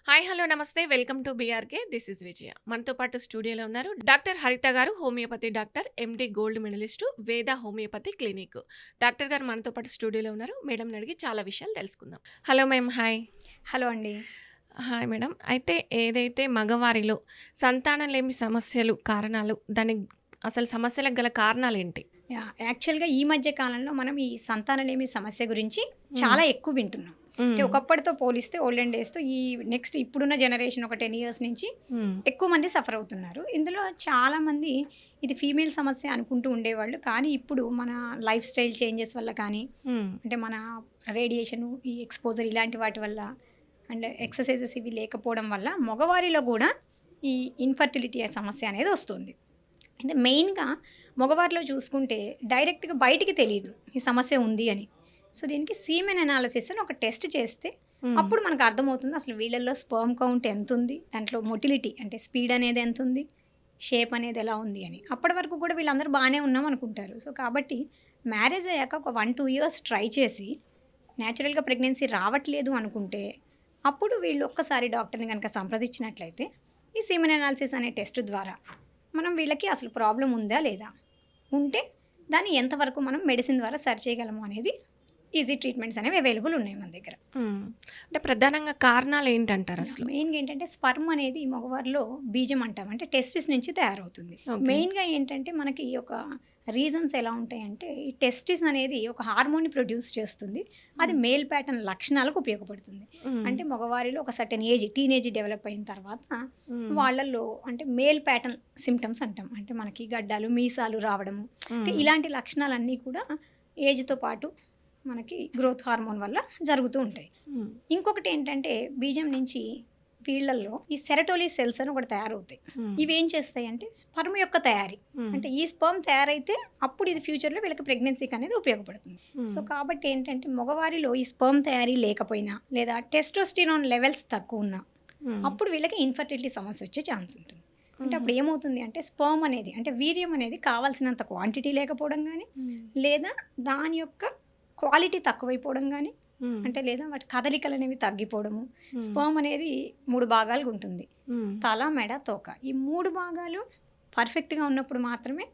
Hi hello నమస్తే welcome to BRK this is Vijaya. మనతో పాటు స్టూడియోలో ఉన్నారు డాక్టర్ హరిత గారు, homeopathy doctor, MD gold medalist, Veda homeopathy clinic. Doctor గారు మనతో పాటు స్టూడియోలో ఉన్నారు. మేడం అడిగి చాలా విషయాలు తెలుసుకుందాం. Hello ma'am, hi. హలో అండి. Hi madam. అయితే ఏదైతే మగవారిలో సంతానలేమి సమస్యలు కారణాలు, దానికి అసలు సమస్యలకు గల కారణాలేంటి? యాక్చువల్‌గా ఈ మధ్య కాలంలో మనం ఈ సంతానలేమి సమస్య గురించి చాలా ఎక్కువ వింటున్నాం. అంటే ఒకప్పటితో పోలిస్తే ఓల్డెన్ డేస్‌తో ఈ నెక్స్ట్ ఇప్పుడున్న జనరేషన్ ఒక 10 ఇయర్స్ నుంచి ఎక్కువ మంది సఫర్ అవుతున్నారు. ఇందులో చాలామంది ఇది ఫీమేల్ సమస్య అనుకుంటూ ఉండేవాళ్ళు. కానీ ఇప్పుడు మన లైఫ్ స్టైల్ చేంజెస్ వల్ల కానీ, అంటే మన రేడియేషను, ఈ ఎక్స్‌పోజర్ ఇలాంటి వాటి వల్ల అండ్ ఎక్సర్సైజెస్ ఇవి లేకపోవడం వల్ల మగవారిలో కూడా ఈ ఇన్‌ఫర్టిలిటీ సమస్య అనేది వస్తుంది. అంటే మెయిన్‌గా మగవారిలో చూసుకుంటే డైరెక్ట్‌గా బయటికి తెలీదు ఈ సమస్య ఉంది అని. సో దీనికి సీమెన్ అనాలిసిస్ అని ఒక టెస్ట్ చేస్తే అప్పుడు మనకు అర్థమవుతుంది అసలు వీళ్ళల్లో స్పర్మ్ కౌంట్ ఎంత ఉంది, దాంట్లో మొటిలిటీ అంటే స్పీడ్ అనేది ఎంత ఉంది, షేప్ అనేది ఎలా ఉంది అని. అప్పటి వరకు కూడా వీళ్ళందరూ బాగానే ఉన్నాం అనుకుంటారు. సో కాబట్టి మ్యారేజ్ అయ్యాక ఒక 1-2 ఇయర్స్ ట్రై చేసి న్యాచురల్గా ప్రెగ్నెన్సీ రావట్లేదు అనుకుంటే అప్పుడు వీళ్ళు ఒక్కసారి డాక్టర్ని కనుక సంప్రదించినట్లయితే ఈ సీమెన్ అనాలిసిస్ అనే టెస్ట్ ద్వారా మనం వీళ్ళకి అసలు ప్రాబ్లం ఉందా లేదా, ఉంటే దాన్ని ఎంతవరకు మనం మెడిసిన్ ద్వారా సరి చేయగలము అనేది ఈజీ ట్రీట్మెంట్స్ అనేవి అవైలబుల్ ఉన్నాయి మన దగ్గర. అంటే ప్రధానంగా కారణాలు ఏంటంటారు అసలు? మెయిన్గా ఏంటంటే స్పర్మ్ అనేది మగవారిలో బీజం అంటాం, అంటే టెస్టిస్ నుంచి తయారవుతుంది. మెయిన్గా ఏంటంటే మనకి ఒక రీజన్స్ ఎలా ఉంటాయంటే ఈ టెస్టిస్ అనేది ఒక హార్మోన్ని ప్రొడ్యూస్ చేస్తుంది. అది మేల్ ప్యాటర్న్ లక్షణాలకు ఉపయోగపడుతుంది. అంటే మగవారిలో ఒక సర్టెన్ ఏజ్ టీనేజ్ డెవలప్ అయిన తర్వాత వాళ్ళల్లో అంటే మేల్ ప్యాటర్న్ సిమ్టమ్స్ అంటాం, అంటే మనకి గడ్డాలు మీసాలు రావడము, అంటే ఇలాంటి లక్షణాలన్నీ కూడా ఏజ్తో పాటు మనకి గ్రోత్ హార్మోన్ వల్ల జరుగుతూ ఉంటాయి. ఇంకొకటి ఏంటంటే బీజం నుంచి వీళ్ళల్లో ఈ సెరటోలీ సెల్స్ అని ఒకటి తయారవుతాయి. ఇవి ఏం చేస్తాయి అంటే స్పర్మ్ యొక్క తయారీ, అంటే ఈ స్పర్మ్ తయారైతే అప్పుడు ఇది ఫ్యూచర్లో వీళ్ళకి ప్రెగ్నెన్సీకి అనేది ఉపయోగపడుతుంది. సో కాబట్టి ఏంటంటే మగవారిలో ఈ స్పర్మ్ తయారీ లేకపోయినా లేదా టెస్టోస్టిరాన్ లెవెల్స్ తక్కువ ఉన్నా అప్పుడు వీళ్ళకి ఇన్ఫర్టిలిటీ సమస్య వచ్చే ఛాన్స్ ఉంటుంది. అంటే అప్పుడు ఏమవుతుంది అంటే స్పర్మ్ అనేది అంటే వీర్యం అనేది కావాల్సినంత క్వాంటిటీ లేకపోవడం కానీ, లేదా దాని యొక్క క్వాలిటీ తక్కువైపోవడం కానీ, అంటే లేదా వాటి కదలికలు అనేవి తగ్గిపోవడము. స్పర్మ్ అనేది 3 భాగాలుగా ఉంటుంది, తల, మెడ, తోక. ఈ 3 భాగాలు పర్ఫెక్ట్గా ఉన్నప్పుడు మాత్రమే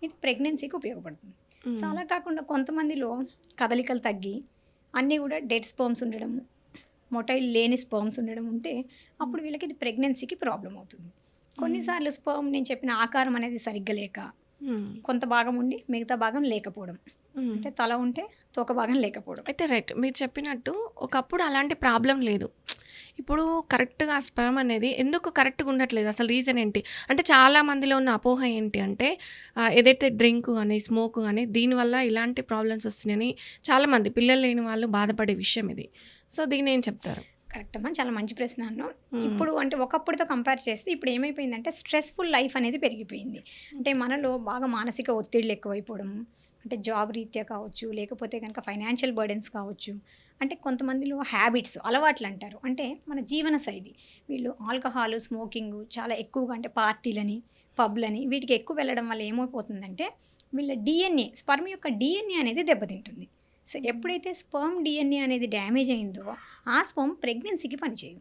ఇది ప్రెగ్నెన్సీకి ఉపయోగపడుతుంది. సో అలా కాకుండా కొంతమందిలో కదలికలు తగ్గి అన్నీ కూడా డెడ్ స్పర్మ్స్ ఉండడము, మొటైల్ లేని స్పర్మ్స్ ఉండడం ఉంటే అప్పుడు వీళ్ళకి ఇది ప్రెగ్నెన్సీకి ప్రాబ్లం అవుతుంది. కొన్నిసార్లు స్పర్మ్ నేను చెప్పిన ఆకారం అనేది సరిగ్గా లేక, కొంత భాగం ఉండి మిగతా భాగం లేకపోవడం, అంటే తల ఉంటే తోక భాగం లేకపోవడం. అయితే రైట్, మీరు చెప్పినట్టు ఒకప్పుడు అలాంటి ప్రాబ్లం లేదు. ఇప్పుడు కరెక్ట్గా స్పర్మ్ అనేది ఎందుకు కరెక్ట్గా ఉండట్లేదు, అసలు రీజన్ ఏంటి? అంటే చాలా మందిలో ఉన్న అపోహ ఏంటి అంటే ఏదైతే డ్రింక్ కానీ స్మోక్ కానీ దీనివల్ల ఇలాంటి ప్రాబ్లమ్స్ వస్తున్నాయని చాలామంది పిల్లలు లేని వాళ్ళు బాధపడే విషయం ఇది. సో దీని ఏం చెప్తారు? కరెక్ట్ అమ్మా, చాలా మంచి ప్రశ్న అన్నావు. ఇప్పుడు అంటే ఒకప్పుడుతో కంపేర్ చేస్తే ఇప్పుడు ఏమైపోయిందంటే స్ట్రెస్ఫుల్ లైఫ్ అనేది పెరిగిపోయింది. అంటే మనలో బాగా మానసిక ఒత్తిళ్ళు ఎక్కువైపోవడము, అంటే జాబ్ రీత్యా కావచ్చు, లేకపోతే కనుక ఫైనాన్షియల్ బర్డెన్స్ కావచ్చు, అంటే కొంతమందిలో హ్యాబిట్స్ అలవాట్లు అంటారు, అంటే మన జీవన శైలి. వీళ్ళు ఆల్కహాల్ స్మోకింగ్ చాలా ఎక్కువగా, అంటే పార్టీలని పబ్లని వీటికి ఎక్కువ వెళ్ళడం వల్ల ఏమైపోతుందంటే వీళ్ళ డిఎన్ఏ స్పర్మ్ యొక్క డిఎన్ఏ అనేది దెబ్బతింటుంది. సో ఎప్పుడైతే స్పర్మ్ డిఎన్ఏ అనేది డ్యామేజ్ అయిందో ఆ స్పర్మ్ ప్రెగ్నెన్సీకి పనిచేయదు.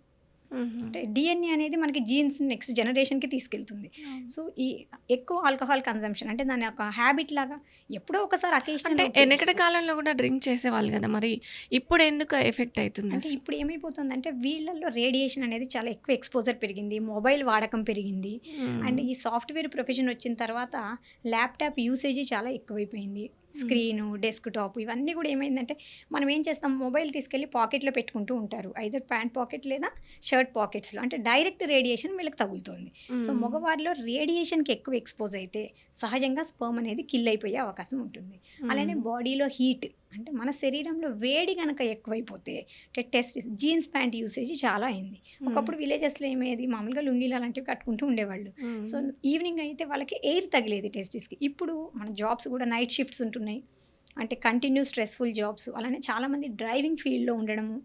అంటే డిఎన్ఏ అనేది మనకి జీన్స్ నెక్స్ట్ జనరేషన్కి తీసుకెళ్తుంది. సో ఈ ఎక్కువ ఆల్కహాల్ కన్జంప్షన్ అంటే దాని ఒక హ్యాబిట్ లాగా ఎప్పుడో ఒకసారి అకేషన్. అంటే వెనకటి కాలంలో కూడా డ్రింక్ చేసేవాళ్ళు కదా, మరి ఇప్పుడు ఎందుకు ఎఫెక్ట్ అవుతుంది? అంటే ఇప్పుడు ఏమైపోతుందంటే వీళ్ళల్లో రేడియేషన్ అనేది చాలా ఎక్కువ ఎక్స్పోజర్ పెరిగింది, మొబైల్ వాడకం పెరిగింది, అండ్ ఈ సాఫ్ట్వేర్ ప్రొఫెషన్ వచ్చిన తర్వాత ల్యాప్టాప్ యూసేజీ చాలా ఎక్కువైపోయింది. స్క్రీను, డెస్క్టాప్ ఇవన్నీ కూడా ఏమైందంటే మనం ఏం చేస్తాం, మొబైల్ తీసుకెళ్ళి పాకెట్లో పెట్టుకుంటూ ఉంటారు, ఐదర్ ప్యాంట్ పాకెట్ లేదా షర్ట్ పాకెట్స్లో, అంటే డైరెక్ట్ రేడియేషన్ వీళ్ళకి తగులుతుంది. సో మగవారిలో రేడియేషన్కి ఎక్కువ ఎక్స్పోజ్ అయితే సహజంగా స్పర్మ్ అనేది కిల్ అయిపోయే అవకాశం ఉంటుంది. అలానే బాడీలో హీట్, అంటే మన శరీరంలో వేడి కనుక ఎక్కువైపోతే టెస్ట్ జీన్స్ ప్యాంట్ యూసేజ్ చాలా అయింది. ఒకప్పుడు విలేజెస్లో ఏమయ్యేది, మామూలుగా లుంగీలు అలాంటివి కట్టుకుంటూ ఉండేవాళ్ళు. సో ఈవినింగ్ అయితే వాళ్ళకి ఎయిర్ తగిలేది టెస్టిస్కి. ఇప్పుడు మన జాబ్స్ కూడా నైట్ షిఫ్ట్స్ ఉంటున్నాయి, అంటే కంటిన్యూ స్ట్రెస్ఫుల్ జాబ్స్. అలానే చాలామంది డ్రైవింగ్ ఫీల్డ్లో ఉండడము,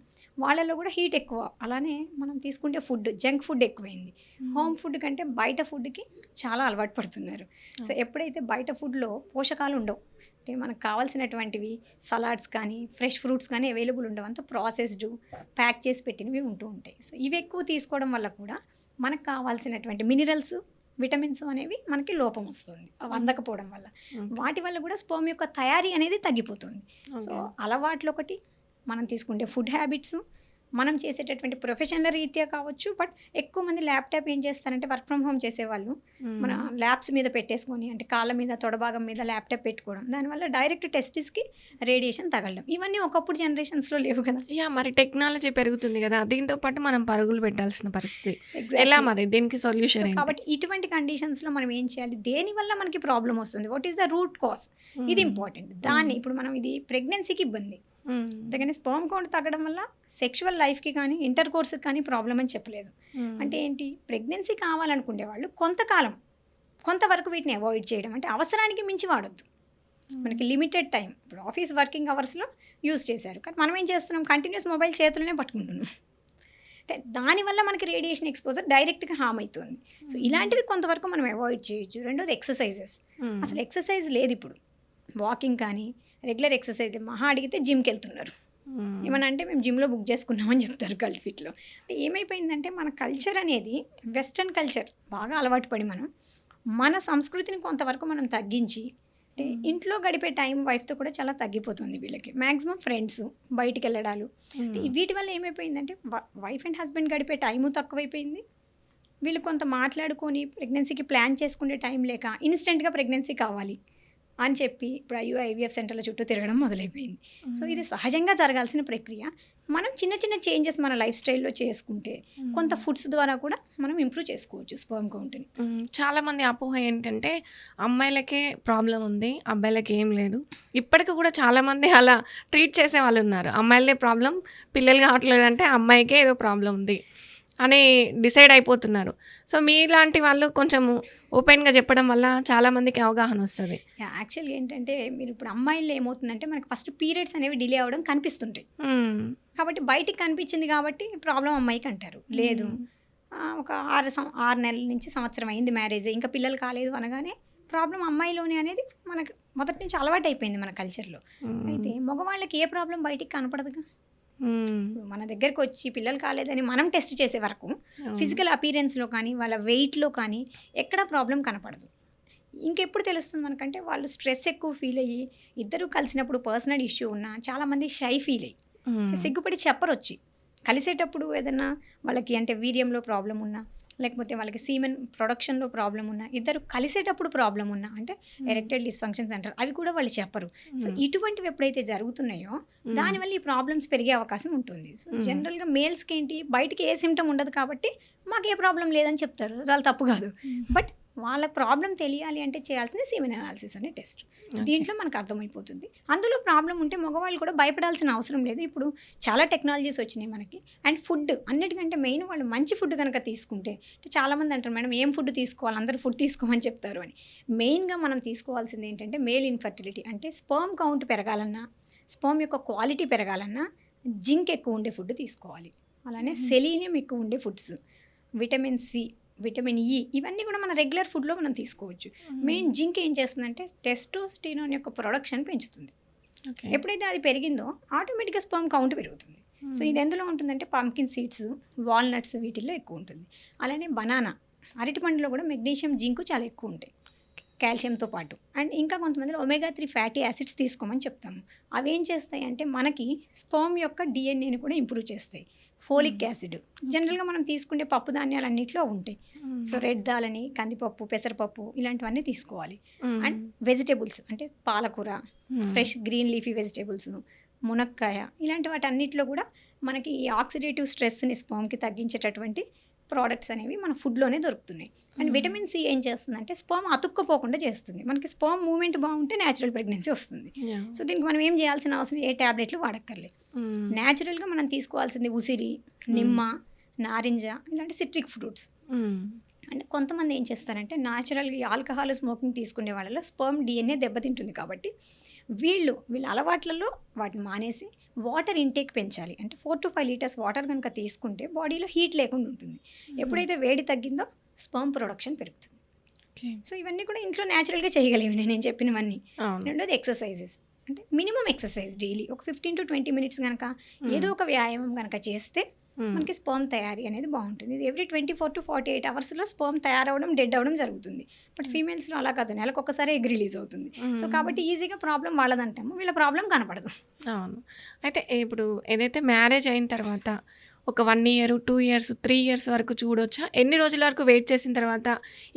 వాళ్ళలో కూడా హీట్ ఎక్కువ. అలానే మనం తీసుకుంటే ఫుడ్, జంక్ ఫుడ్ ఎక్కువైంది. హోమ్ ఫుడ్ కంటే బయట ఫుడ్కి చాలా అలవాటు పడుతున్నారు. సో ఎప్పుడైతే బయట ఫుడ్లో పోషకాలు ఉండవు, అంటే మనకు కావాల్సినటువంటివి సలాడ్స్ కానీ ఫ్రెష్ ఫ్రూట్స్ కానీ అవైలబుల్ ఉండవు, అంతా ప్రాసెస్డ్ ప్యాక్ చేసి పెట్టినవి ఉంటూ ఉంటాయి. సో ఇవి ఎక్కువ తీసుకోవడం వల్ల కూడా మనకు కావాల్సినటువంటి మినరల్స్ విటమిన్స్ అనేవి మనకి లోపం వస్తుంది అవి అందకపోవడం వల్ల. వాటి వల్ల కూడా స్పర్మ్ యొక్క తయారీ అనేది తగ్గిపోతుంది. సో అలవాట్లు ఒకటి, మనం తీసుకుంటే ఫుడ్ హ్యాబిట్స్, మనం చేసేటటువంటి ప్రొఫెషనల్ రీత్యా కావచ్చు. బట్ ఎక్కువ మంది ల్యాప్టాప్ ఏం చేస్తారంటే వర్క్ ఫ్రమ్ హోమ్ చేసేవాళ్ళు మన ల్యాబ్స్ మీద పెట్టేసుకొని, అంటే కాళ్ళ మీద తొడభాగం మీద ల్యాప్టాప్ పెట్టుకోవడం, దానివల్ల డైరెక్ట్ టెస్టిస్కి రేడియేషన్ తగలడం, ఇవన్నీ ఒకప్పుడు జనరేషన్స్లో లేవు కదా. మరి టెక్నాలజీ పెరుగుతుంది కదా, దీంతో పాటు మనం పరుగులు పెట్టాల్సిన పరిస్థితి. ఎలా మరి దీనికి సొల్యూషన్? కాబట్టి ఇటువంటి కండిషన్స్లో మనం ఏం చేయాలి, దేనివల్ల మనకి ప్రాబ్లం వస్తుంది, what is the root cause, ఇది ఇంపార్టెంట్. దాన్ని ఇప్పుడు మనం ఇది ప్రెగ్నెన్సీకి ఇబ్బంది, అందుకని స్పర్మ్ కౌంట్ తగ్గడం వల్ల సెక్షువల్ లైఫ్కి కానీ ఇంటర్ కోర్స్కి కానీ ప్రాబ్లం అని చెప్పలేదు. అంటే ఏంటి, ప్రెగ్నెన్సీ కావాలనుకునే వాళ్ళు కొంతవరకు వీటిని అవాయిడ్ చేయడం, అంటే అవసరానికి మించి వాడొద్దు. మనకి లిమిటెడ్ టైం, ఇప్పుడు ఆఫీస్ వర్కింగ్ అవర్స్లో యూజ్ చేశారు, కానీ మనం ఏం చేస్తున్నాం, కంటిన్యూస్ మొబైల్ చేతులనే పట్టుకుంటున్నాం. అంటే దానివల్ల మనకి రేడియేషన్ ఎక్స్పోజర్ డైరెక్ట్గా హామ్ అవుతుంది. సో ఇలాంటివి కొంతవరకు మనం అవాయిడ్ చేయొచ్చు. రెండోది ఎక్సర్సైజెస్, అసలు ఎక్సర్సైజ్ లేదు ఇప్పుడు. వాకింగ్ కానీ రెగ్యులర్ ఎక్సర్సైజ్ మహా అడిగితే జిమ్కి వెళ్తున్నారు. ఏమన్నా అంటే మేము జిమ్లో బుక్ చేసుకున్నామని చెప్తారు కల్ఫిట్లో. అంటే ఏమైపోయిందంటే మన కల్చర్ అనేది వెస్ట్రన్ కల్చర్ బాగా అలవాటు పడి మన సంస్కృతిని కొంతవరకు మనం తగ్గించి, అంటే ఇంట్లో గడిపే టైం వైఫ్తో కూడా చాలా తగ్గిపోతుంది వీళ్ళకి. మ్యాక్సిమం ఫ్రెండ్స్ బయటికి వెళ్ళడాలు, వీటి వల్ల ఏమైపోయిందంటే వైఫ్ అండ్ హస్బెండ్ గడిపే టైము తక్కువైపోయింది. వీళ్ళు కొంత మాట్లాడుకొని ప్రెగ్నెన్సీకి ప్లాన్ చేసుకునే టైం లేక ఇన్స్టెంట్గా ప్రెగ్నెన్సీ కావాలి అని చెప్పి ఇప్పుడు ఐవీఎఫ్ సెంటర్ల చుట్టూ తిరగడం మొదలైపోయింది. సో ఇది సహజంగా జరగాల్సిన ప్రక్రియ. మనం చిన్న చిన్న చేంజెస్ మన లైఫ్ స్టైల్లో చేసుకుంటే కొంత ఫుడ్స్ ద్వారా కూడా మనం ఇంప్రూవ్ చేసుకోవచ్చు స్పర్మ్ కౌంట్ని. చాలామంది అపోహ ఏంటంటే అమ్మాయిలకే ప్రాబ్లం ఉంది, అబ్బాయిలకి ఏం లేదు. ఇప్పటికి కూడా చాలామంది అలా ట్రీట్ చేసే వాళ్ళు ఉన్నారు. అమ్మాయిలదే ప్రాబ్లం, పిల్లలు కావట్లేదు అంటే అమ్మాయికే ఏదో ప్రాబ్లం ఉంది అని డిసైడ్ అయిపోతున్నారు. సో మీలాంటి వాళ్ళు కొంచెం ఓపెన్గా చెప్పడం వల్ల చాలామందికి అవగాహన వస్తుంది. యాక్చువల్గా ఏంటంటే మీరు ఇప్పుడు అమ్మాయిల్లో ఏమవుతుందంటే మనకి ఫస్ట్ పీరియడ్స్ అనేవి డిలే అవ్వడం కనిపిస్తుంటాయి. కాబట్టి బయటికి కనిపించింది కాబట్టి ప్రాబ్లం అమ్మాయికి అంటారు. లేదు, ఒక 6 నెలల నుంచి సంవత్సరం అయింది మ్యారేజ్, ఇంకా పిల్లలు కాలేదు అనగానే ప్రాబ్లం అమ్మాయిలోనే అనేది మనకు మొదటి నుంచి అలవాటు అయిపోయింది మన కల్చర్లో. అయితే మగవాళ్ళకి ఏ ప్రాబ్లం బయటికి కనపడదుగా. మన దగ్గరకు వచ్చి పిల్లలు కాలేదని మనం టెస్ట్ చేసే వరకు ఫిజికల్ అపీరెన్స్లో కానీ వాళ్ళ వెయిట్లో కానీ ఎక్కడ ప్రాబ్లం కనపడదు. ఇంకెప్పుడు తెలుస్తుంది మనకంటే వాళ్ళు స్ట్రెస్ ఎక్కువ ఫీల్ అయ్యి, ఇద్దరు కలిసినప్పుడు పర్సనల్ ఇష్యూ ఉన్నా చాలామంది షై ఫీల్ అయ్యి సిగ్గుపడి చెప్పరు. వచ్చి కలిసేటప్పుడు ఏదన్నా వాళ్ళకి అంటే వీర్యంలో ప్రాబ్లం ఉన్నా, లేకపోతే వాళ్ళకి సీమెన్ ప్రొడక్షన్లో ప్రాబ్లం ఉన్నా, ఇద్దరు కలిసేటప్పుడు ప్రాబ్లం ఉన్నా, అంటే ఎరెక్టైల్ డిస్ఫంక్షన్స్ అంటారు, అవి కూడా వాళ్ళు చెప్పరు. సో ఇటువంటివి ఎప్పుడైతే జరుగుతున్నాయో దానివల్ల ఈ ప్రాబ్లమ్స్ పెరిగే అవకాశం ఉంటుంది. సో జనరల్గా మేల్స్కి ఏంటి, బయటికి ఏ సిమ్టమ్ ఉండదు కాబట్టి మాకు ఏ ప్రాబ్లం లేదని చెప్తారు, చాలా తప్పు కాదు. బట్ వాళ్ళ ప్రాబ్లం తెలియాలి అంటే చేయాల్సింది సీమెన్ అనాలిసిస్ అనే టెస్ట్. దీంట్లో మనకు అర్థమైపోతుంది. అందులో ప్రాబ్లం ఉంటే మగవాళ్ళు కూడా భయపడాల్సిన అవసరం లేదు. ఇప్పుడు చాలా టెక్నాలజీస్ వచ్చినాయి మనకి. అండ్ ఫుడ్ అన్నిటికంటే మెయిన్, వాళ్ళు మంచి ఫుడ్ కనుక తీసుకుంటే, చాలామంది అంటారు మేడం ఏం ఫుడ్ తీసుకోవాలి, అందరూ ఫుడ్ తీసుకోమని చెప్తారు అని. మెయిన్గా మనం తీసుకోవాల్సింది ఏంటంటే మేల్ ఇన్ఫర్టిలిటీ, అంటే స్పర్మ్ కౌంట్ పెరగాలన్నా, స్పర్మ్ యొక్క క్వాలిటీ పెరగాలన్నా జింక్ ఎక్కువ ఉండే ఫుడ్ తీసుకోవాలి. అలానే సెలీనియం ఎక్కువ ఉండే foods, vitamin C, vitamin E, ఇవన్నీ కూడా మన రెగ్యులర్ ఫుడ్లో మనం తీసుకోవచ్చు. మెయిన్ జింక్ ఏం చేస్తుందంటే టెస్టోస్టిరాన్ యొక్క ప్రొడక్షన్ పెంచుతుంది. ఎప్పుడైతే అది పెరిగిందో ఆటోమేటిక్గా స్పర్మ్ కౌంట్ పెరుగుతుంది. సో ఇది ఎందులో ఉంటుందంటే పంకిన్ సీడ్స్, వాల్నట్స్, వీటిల్లో ఎక్కువ ఉంటుంది. అలానే బనానా, అరటిపండులో కూడా మెగ్నీషియం, జింక్ చాలా ఎక్కువ ఉంటాయి కాల్షియంతో పాటు. అండ్ ఇంకా కొంతమంది omega-3 ఫ్యాటీ యాసిడ్స్ తీసుకోమని చెప్తాము. అవి ఏం చేస్తాయి అంటే మనకి స్పర్మ్ యొక్క డిఎన్ఏని కూడా ఇంప్రూవ్ చేస్తాయి. ఫోలిక్ యాసిడ్ జనరల్గా మనం తీసుకునే పప్పు ధాన్యాలు అన్నింటిలో ఉంటాయి. సో రెడ్ దాలని, కందిపప్పు, పెసరపప్పు ఇలాంటివన్నీ తీసుకోవాలి. అండ్ వెజిటేబుల్స్ అంటే పాలకూర, ఫ్రెష్ గ్రీన్ లీఫీ వెజిటేబుల్స్, మునక్కాయ, ఇలాంటి వాటి అన్నింటిలో కూడా మనకి ఈ ఆక్సిడేటివ్ స్ట్రెస్ని స్పర్మ్కి తగ్గించేటటువంటి ప్రోడక్ట్స్ అనేవి మన ఫుడ్లోనే దొరుకుతున్నాయి. అండ్ విటమిన్ సి ఏం చేస్తుందంటే స్పర్మ్ అతుక్కుపోకుండా చేస్తుంది. మనకి స్పర్మ్ మూవ్మెంట్ బాగుంటే న్యాచురల్ ప్రెగ్నెన్సీ వస్తుంది. సో దీనికి మనం ఏం చేయాల్సిన అవసరం, ఏ ట్యాబ్లెట్లు వాడక్కర్లేదు. న్యాచురల్గా మనం తీసుకోవాల్సింది ఉసిరి, నిమ్మ, నారింజ, ఇలాంటి సిట్రిక్ ఫ్రూట్స్. అంటే కొంతమంది ఏం చేస్తారంటే న్యాచురల్గా ఆల్కహాల్, స్మోకింగ్ తీసుకునే వాళ్ళలో స్పర్మ్ డిఎన్ఏ దెబ్బతింటుంది కాబట్టి వీళ్ళ అలవాట్లలో వాటిని మానేసి వాటర్ ఇంటేక్ పెంచాలి. అంటే 4 to 5 లీటర్స్ వాటర్ కనుక తీసుకుంటే బాడీలో హీట్ లేకుండా ఉంటుంది. ఎప్పుడైతే వేడి తగ్గిందో స్పర్మ్ ప్రొడక్షన్ పెరుగుతుంది. ఓకే. సో ఇవన్నీ కూడా ఇంట్లో న్యాచురల్గా చేయగలివి నేను చెప్పినవన్నీ. అవును. రెండోది ఎక్సర్సైజెస్, అంటే మినిమం ఎక్సర్సైజ్ డైలీ ఒక 15 to 20 minutes కనుక ఏదో ఒక వ్యాయామం కనుక చేస్తే మనకి స్పర్మ్ తయారీ అనేది బాగుంటుంది. ఇది ఎవ్రీ 24 to 48 అవర్స్లో స్పర్మ్ తయారవడం, డెడ్ అవ్వడం జరుగుతుంది. బట్ ఫీమేల్స్లో అలా కాదు, నెలకు ఒక్కసారి ఎగ్ రిలీజ్ అవుతుంది. సో కాబట్టి ఈజీగా ప్రాబ్లం వాళ్ళదంటాము, వీళ్ళ ప్రాబ్లం కనపడదు. అవును. అయితే ఇప్పుడు ఏదైతే మ్యారేజ్ అయిన తర్వాత ఒక 1 year, 2 years, 3 years వరకు చూడొచ్చా? ఎన్ని రోజుల వరకు వెయిట్ చేసిన తర్వాత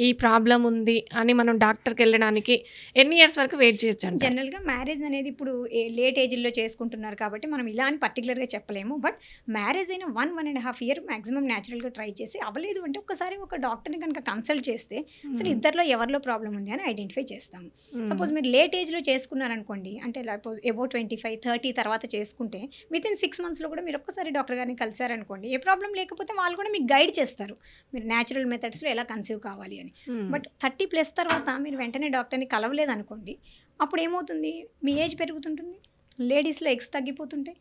ఈ ప్రాబ్లం ఉంది అని మనం డాక్టర్కి వెళ్ళడానికి ఎన్ని ఇయర్స్ వరకు వెయిట్ చేయొచ్చంట? జనరల్గా మ్యారేజ్ అనేది ఇప్పుడు లేట్ ఏజ్లో చేసుకుంటున్నారు కాబట్టి మనం ఇలా అని పర్టికులర్గా చెప్పలేము. బట్ మ్యారేజ్ అయిన 1.5 year మ్యాక్సిమం న్యాచురల్గా ట్రై చేసి అవ్వలేదు అంటే ఒకసారి ఒక డాక్టర్ని కనుక కన్సల్ట్ చేస్తే అసలు ఇద్దరిలో ఎవరిలో ప్రాబ్లం ఉంది అని ఐడెంటిఫై చేస్తాము. సపోజ్ మీరు లేట్ ఏజ్లో చేసుకున్నారనుకోండి, అంటే సపోజ్ అబౌవ్ 25, 30 తర్వాత చేసుకుంటే వితిన్ 6 monthsలో కూడా మీరు ఒక్కసారి డాక్టర్ గారిని కలిసారనుకోండి, ఏ ప్రాబ్లం లేకపోతే వాళ్ళు కూడా మీకు గైడ్ చేస్తారు మీరు న్యాచురల్ మెథడ్స్లో ఎలా కన్సీవ్ కావాలి అని. బట్ 30+ తర్వాత మీరు వెంటనే డాక్టర్ని కలవలేదనుకోండి, అప్పుడు ఏమవుతుంది, మీ ఏజ్ పెరుగుతుంటుంది, లేడీస్లో ఎగ్స్ తగ్గిపోతుంటాయి,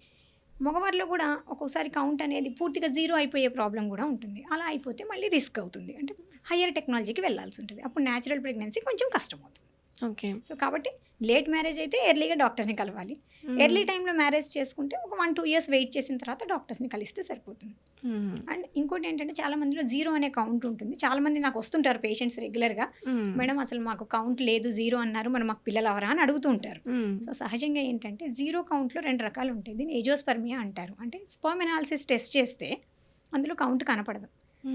మగవారిలో కూడా ఒక్కొక్కసారి కౌంట్ అనేది పూర్తిగా 0 అయిపోయే ప్రాబ్లం కూడా ఉంటుంది. అలా అయిపోతే మళ్ళీ రిస్క్ అవుతుంది, అంటే హయ్యర్ టెక్నాలజీకి వెళ్ళాల్సి ఉంటుంది. అప్పుడు న్యాచురల్ ప్రెగ్నెన్సీ కొంచెం కష్టం అవుతుంది. ఓకే. సో కాబట్టి లేట్ మ్యారేజ్ అయితే ఎర్లీగా డాక్టర్ని కలవాలి. ఎర్లీ టైంలో మ్యారేజ్ చేసుకుంటే ఒక 1-2 years వెయిట్ చేసిన తర్వాత డాక్టర్స్ని కలిస్తే సరిపోతుంది. అండ్ ఇంకోటి ఏంటంటే చాలా మందిలో 0 అనే కౌంట్ ఉంటుంది. చాలా మంది నాకు వస్తుంటారు పేషెంట్స్ రెగ్యులర్గా, మేడం అసలు మాకు కౌంట్ లేదు, 0 అన్నారు, మరి మాకు పిల్లలు అవరా అని అడుగుతూ ఉంటారు. సో సహజంగా ఏంటంటే 0 కౌంట్లో 2 రకాలు ఉంటాయి. దీన్ని ఏజోస్పర్మియా అంటారు. అంటే స్పర్మ్ ఎనాలిసిస్ టెస్ట్ చేస్తే అందులో కౌంట్ కనపడదు.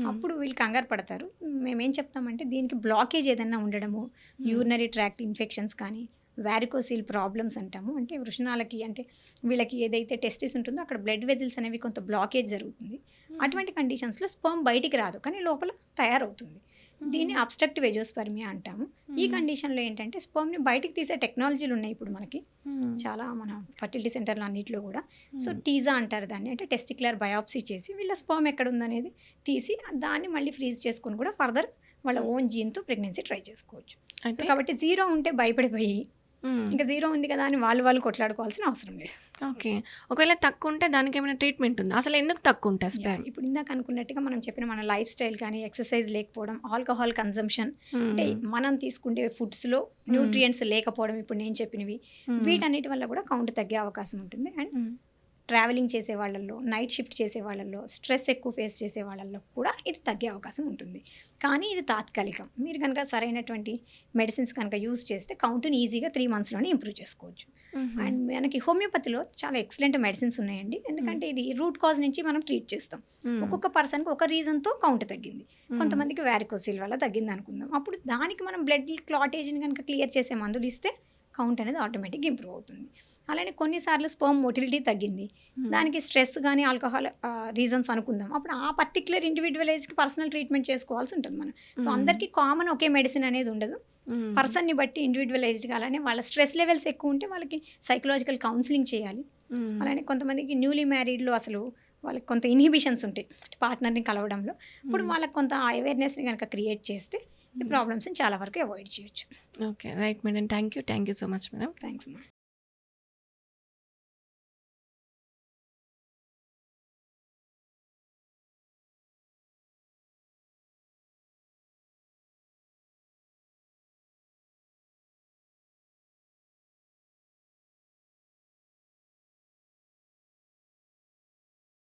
అప్పుడు వీళ్ళు కంగారు పడతారు. మేమేం చెప్తామంటే దీనికి బ్లాకేజ్ ఏదైనా ఉండడము, యూరినరీ ట్రాక్ట్ ఇన్ఫెక్షన్స్ కానీ, వారికోసిల్ ప్రాబ్లమ్స్ అంటాము, అంటే వృషణాలకి, అంటే వీళ్ళకి ఏదైతే టెస్టిస్ ఉంటుందో అక్కడ బ్లడ్ వెజిల్స్ అనేవి కొంత బ్లాకేజ్ జరుగుతుంది. అటువంటి కండిషన్స్లో స్పర్మ్ బయటికి రాదు కానీ లోపల తయారవుతుంది. దీన్ని అబ్స్ట్రక్టివ్ ఎజోస్పర్మియా అంటాము. ఈ కండిషన్లో ఏంటంటే స్పర్మ్ని బయటికి తీసే టెక్నాలజీలు ఉన్నాయి ఇప్పుడు మనకి చాలా, మన ఫర్టిలిటీ సెంటర్లు అన్నింటిలో కూడా. సో టీజా అంటారు దాన్ని, అంటే టెస్టిక్యులర్ బయాప్సీ చేసి వీళ్ళ స్పర్మ్ ఎక్కడ ఉందనేది తీసి దాన్ని మళ్ళీ ఫ్రీజ్ చేసుకొని కూడా ఫర్దర్ వాళ్ళ ఓన్ జీన్తో ప్రెగ్నెన్సీ ట్రై చేసుకోవచ్చు. సో కాబట్టి 0 ఉంటే భయపడిపోయి ఇంకా 0 ఉంది కదా అని వాళ్ళు కొట్లాడుకోవాల్సిన అవసరం లేదు. ఓకే. ఒకవేళ తక్కువ ఉంటే దానికి ఏమైనా ట్రీట్మెంట్ ఉందా? అసలు ఎందుకు తక్కువ ఉంటుంది స్పెర్మ్? ఇప్పుడు ఇందాక అనుకున్నట్టుగా మనం చెప్పిన మన లైఫ్ స్టైల్ కానీ, ఎక్సర్సైజ్ లేకపోవడం, ఆల్కహాల్ కన్సంప్షన్, అంటే మనం తీసుకుంటే ఫుడ్స్లో న్యూట్రియంట్స్ లేకపోవడం, ఇప్పుడు నేను చెప్పినవి, వీటన్నిటి వల్ల కూడా కౌంట్ తగ్గే అవకాశం ఉంటుంది. అండ్ ట్రావెలింగ్ చేసే వాళ్ళల్లో, నైట్ షిఫ్ట్ చేసే వాళ్ళల్లో, స్ట్రెస్ ఎక్కువ ఫేస్ చేసే వాళ్ళల్లో కూడా ఇది తగ్గే అవకాశం ఉంటుంది. కానీ ఇది తాత్కాలికం. మీరు కనుక సరైనటువంటి మెడిసిన్స్ కనుక యూజ్ చేస్తే కౌంట్ని ఈజీగా 3 monthsలోనే ఇంప్రూవ్ చేసుకోవచ్చు. అండ్ మనకి హోమియోపతిలో చాలా ఎక్సలెంట్ మెడిసిన్స్ ఉన్నాయండి, ఎందుకంటే ఇది రూట్ కాజ్ నుంచి మనం ట్రీట్ చేస్తాం. ఒక్కొక్క పర్సన్కి ఒక రీజన్తో కౌంట్ తగ్గింది. కొంతమందికి వారికోసిల్ వల్ల తగ్గింది అనుకుందాం, అప్పుడు దానికి మనం బ్లడ్ క్లాటేజ్ని కనుక క్లియర్ చేసే మందులు ఇస్తే కౌంట్ అనేది ఆటోమేటిక్గా ఇంప్రూవ్ అవుతుంది. అలానే కొన్నిసార్లు స్పర్మ్ మోటిలిటీ తగ్గింది, దానికి స్ట్రెస్ కానీ ఆల్కహాల్ రీజన్స్ అనుకుందాం, అప్పుడు ఆ పర్టికులర్ ఇండివిజువలైజ్కి పర్సనల్ ట్రీట్మెంట్ చేసుకోవాల్సి ఉంటుంది మనం. సో అందరికీ కామన్ ఒకే మెడిసిన్ అనేది ఉండదు, పర్సన్ని బట్టి ఇండివిజువలైజ్డ్గా. అలానే వాళ్ళ స్ట్రెస్ లెవెల్స్ ఎక్కువ ఉంటే వాళ్ళకి సైకలాజికల్ కౌన్సిలింగ్ చేయాలి. అలానే కొంతమందికి న్యూలీ మ్యారీడ్లో అసలు వాళ్ళకి కొంత ఇన్హిబిషన్స్ ఉంటాయి పార్ట్నర్ని కలవడంలో, ఇప్పుడు వాళ్ళకి కొంత అవేర్నెస్ని కనుక క్రియేట్ చేస్తే ఈ ప్రాబ్లమ్స్ని చాలా వరకు అవాయిడ్ చేయొచ్చు. Okay, right madam. Thank you so much madam. Thanks అమ్మా.